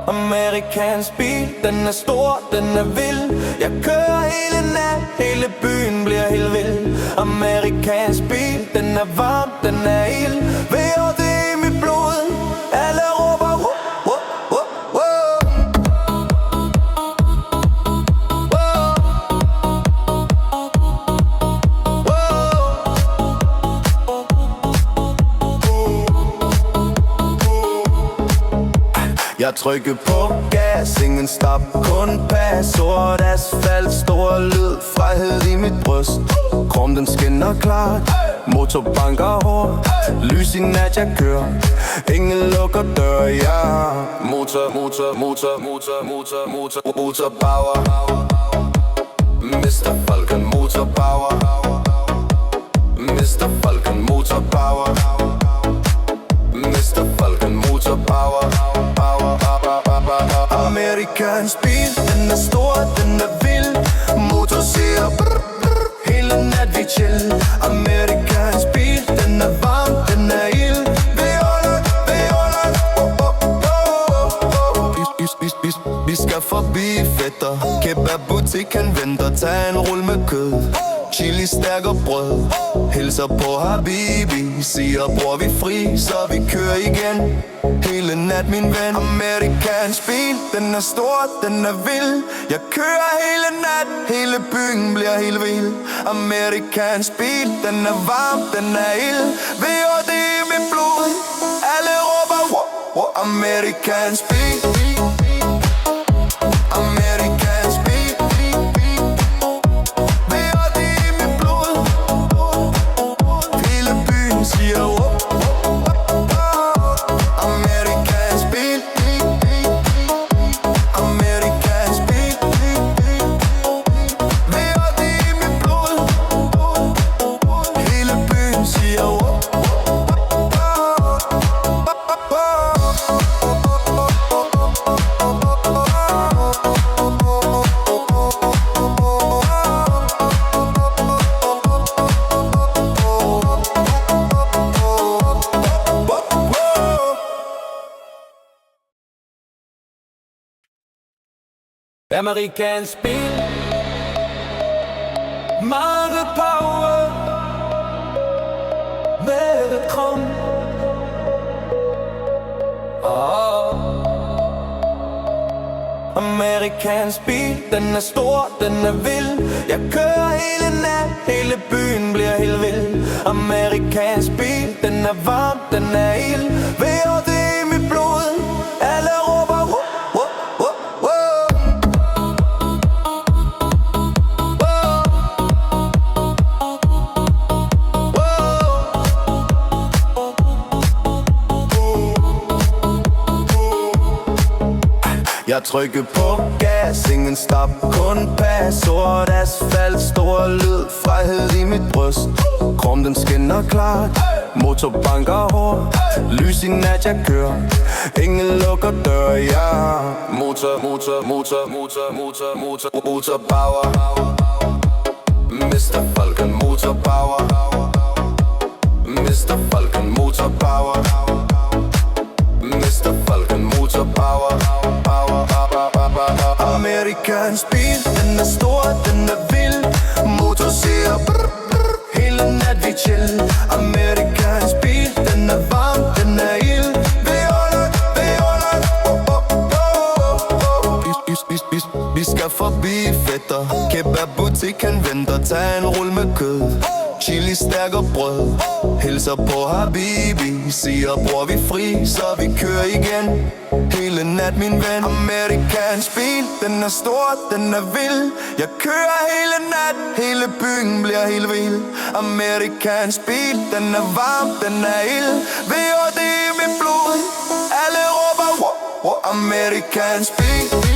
Amerikansk bil, den er stor, den er vild. Jeg kører hele nat, hele byen bliver helt vild. Amerikansk bil, den er varm, den er ild. VOD i mit blod, alle råber wow, wow, wow, Jeg trykker på gas, ingen stop, kun pas. Sort asfalt, stor lyd, frihed i mit bryst. Krom den skinner klart, motor banker hårdt. Lys i nat, jeg kører, ingen lukker dør, ja. Motor power. Mr. Falcon, motor power. Mr. Falcon, motor power. Mr. Falcon, motor power. Amerikansk bil, den er stor, den er vild. Motor siger brr, brr, hele nat vi chill. Amerikansk bil, den er varm, den er ild. Vi holder, vi skal forbi fætter. Kebabbutikken venter, tag en rulle med kød. Chili, stærk og brød. Hilser på Habibi, siger bror vi fri, så vi kører igen. Hele nat min ven. Amerikansk bil, den er stor, den er vild. Jeg kører hele nat, hele byen bliver helt vild. Amerikansk bil, den er varm, den er ild. VOD i mit blod, alle råber wow, wow. Amerikansk bil. Amerikansk bil. VOD i mit blod, hele byen siger wow. Amerikansk bil, meget power, med krom. Amerikansk bil, den er stor, den er vild. Jeg kører hele nat, hele byen bliver helt vild. Amerikansk bil, den er varm, den er ild. VOD i mit blod, alle råber wow. Jeg trykker på gas, ingen stop, kun pas. Sort asfalt, stor lyd, frihed i mit bryst. Krom den skinner klart, motor banker hårdt. Lys i nat, jeg kører, ingen lukker dør, ja. Motor power. Mr. Falcon, motor power. Mr. Falcon, motor power. Mr. Falcon, motor power. Amerikansk bil, den er stor, den er vild. Motor siger brr, brr, hele nat vi chill. Amerikansk bil, den er varm, den er ild. Vi holder, vi skal forbi fætter. Kebabbutikken venter, tag en rulle med kød. Chili, stærk og brød. Hilser på Habibi, siger bror vi fri, så vi kører igen. Hele nat min ven. Amerikansk bil, den er stor, den er vild. Jeg kører hele nat, hele byen bliver helt vild. Amerikansk bil, den er varm, den er ild. VOD i mit blod, alle råber wow, wow. Amerikansk bil.